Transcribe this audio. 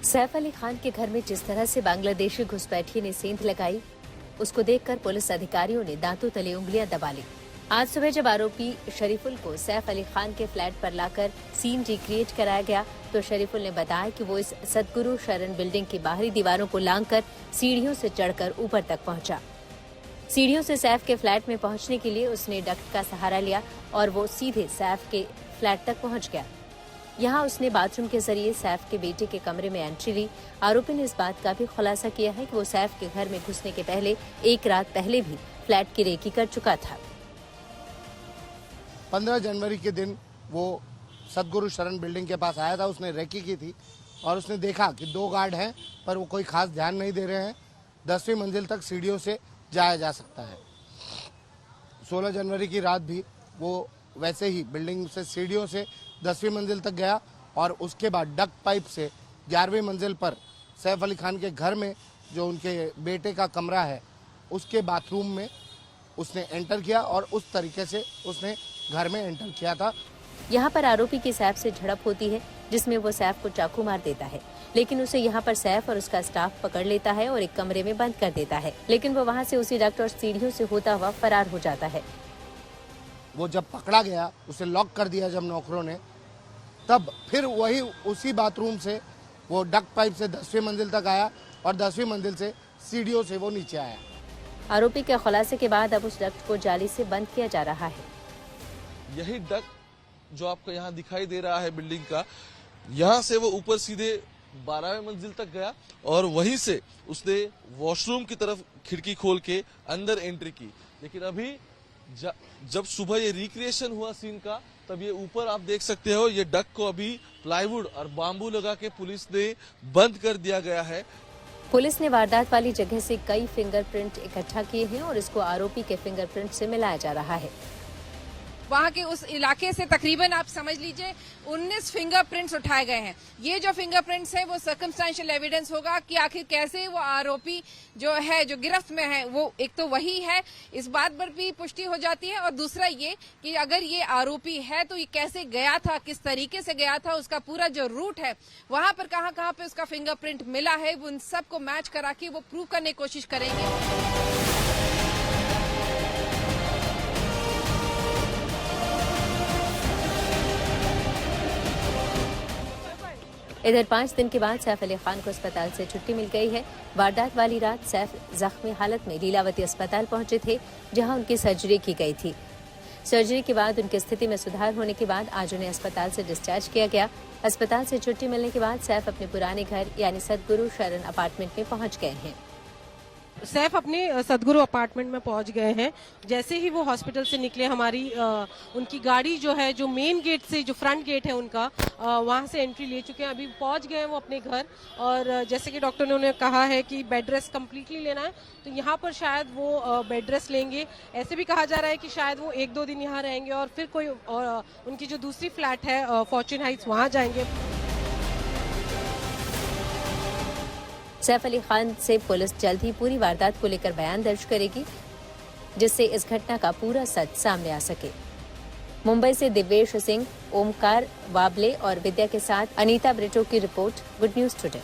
सैफ अली खान के घर में जिस तरह से बांग्लादेशी घुसपैठिए ने सेंध लगाई, उसको देखकर पुलिस अधिकारियों ने दांतों तले उंगलियां दबा ली। आज सुबह जब आरोपी शरीफुल को सैफ अली खान के फ्लैट पर लाकर सीन रिक्रिएट कराया गया, तो शरीफुल ने बताया कि वो इस सदगुरु शरण बिल्डिंग की बाहरी दीवारों को लांघकर सीढ़ियों से चढ़कर ऊपर तक पहुंचा। सीढ़ियों से सैफ के फ्लैट में पहुंचने के लिए उसने डक्ट का सहारा लिया और वो सीधे सैफ के फ्लैट तक पहुंच गया। यहाँ उसने बाथरूम के जरिए सैफ के बेटे के कमरे में एंट्री ली। आरोपी ने इस बात का भी खुलासा किया है कि वो सैफ के घर में घुसने के पहले एक रात पहले भी फ्लैट की रेकी कर चुका था। 15 जनवरी के दिन वो सदगुरु शरण बिल्डिंग के पास आया था। उसने रेकी की थी और उसने देखा कि 2 गार्ड हैं, पर वो कोई खास ध्यान नहीं दे रहे हैं। 10वीं मंजिल तक सीढ़ियों से जाया जा सकता है। 16 जनवरी की रात भी वो वैसे ही बिल्डिंग से सीढ़ियों से 10वीं मंजिल तक गया और उसके बाद डक पाइप से 11वीं मंजिल पर सैफ अली खान के घर में जो उनके बेटे का कमरा है उसके बाथरूम में उसने एंटर किया और उस तरीके से उसने घर में एंटर किया था। यहाँ पर आरोपी की सैफ से झड़प होती है, जिसमें वो सैफ को चाकू मार देता है, लेकिन उसे यहाँ पर सैफ और उसका स्टाफ पकड़ लेता है और एक कमरे में बंद कर देता है, लेकिन वो वहाँ से उसी डक्ट और सीढ़ियों से होता हुआ फरार हो जाता है। वो जब पकड़ा गया, उसे लॉक कर दिया जब नौकरों ने, तब फिर वही उसी बाथरूम से वो डक पाइप से 10वीं मंजिल तक आया और 10वीं मंजिल से सीढ़ियों से वो नीचे आया। आरोपी के खुलासे के बाद अब उस डक्ट को जाली से बंद किया जा रहा है। यही डक्ट जो आपको यहाँ दिखाई दे रहा है बिल्डिंग का, यहाँ से वो ऊपर सीधे 12वें मंजिल तक गया और वहीं से उसने वॉशरूम की तरफ खिड़की खोल के अंदर एंट्री की। लेकिन अभी जब सुबह ये रिक्रिएशन हुआ सीन का, तब ये ऊपर आप देख सकते हो ये डक को अभी प्लाईवुड और बाम्बू लगा के पुलिस ने बंद कर दिया गया है। पुलिस ने वारदात वाली जगह से कई फिंगरप्रिंट इकट्ठा किए हैं और इसको आरोपी के फिंगरप्रिंट से मिलाया जा रहा है। वहाँ के उस इलाके से तकरीबन आप समझ लीजिए 19 फिंगरप्रिंट्स उठाए गए हैं। ये जो फिंगरप्रिंट्स है वो सर्कमस्टेंशियल एविडेंस होगा कि आखिर कैसे वो आरोपी जो है, जो गिरफ्त में है, वो एक तो वही है, इस बात पर भी पुष्टि हो जाती है, और दूसरा ये कि अगर ये आरोपी है तो ये कैसे गया था, किस तरीके से गया था, उसका पूरा जो रूट है वहां पर कहाँ कहाँ पे उसका फिंगरप्रिंट मिला है, उन सबको मैच करा के वो प्रूव करने की कोशिश करेंगे। इधर 5 दिन के बाद सैफ अली खान को अस्पताल से छुट्टी मिल गई है। वारदात वाली रात सैफ जख्मी हालत में लीलावती अस्पताल पहुंचे थे, जहां उनकी सर्जरी की गई थी। सर्जरी के बाद उनकी स्थिति में सुधार होने के बाद आज उन्हें अस्पताल से डिस्चार्ज किया गया। अस्पताल से छुट्टी मिलने के बाद सैफ अपने पुराने घर यानी सदगुरु शरण अपार्टमेंट में पहुंच गए हैं। सैफ अपने सदगुरु अपार्टमेंट में पहुंच गए हैं। जैसे ही वो हॉस्पिटल से निकले, हमारी उनकी गाड़ी जो है, जो मेन गेट से, जो फ्रंट गेट है उनका, वहां से एंट्री ले चुके हैं। अभी पहुंच गए हैं वो अपने घर, और जैसे कि डॉक्टर ने उन्हें कहा है कि बेड रेस्ट कम्प्लीटली लेना है, तो यहाँ पर शायद वो बेड रेस्ट लेंगे। ऐसे भी कहा जा रहा है कि शायद वो 1-2 दिन यहाँ रहेंगे और फिर कोई उनकी जो दूसरी फ्लैट है फॉर्च्यून हाइट्स, वहाँ जाएंगे। सैफ अली खान से पुलिस जल्द ही पूरी वारदात को लेकर बयान दर्ज करेगी, जिससे इस घटना का पूरा सच सामने आ सके। मुंबई से दिव्येश सिंह, ओमकार वाबले और विद्या के साथ अनीता ब्रिटो की रिपोर्ट, गुड न्यूज टुडे।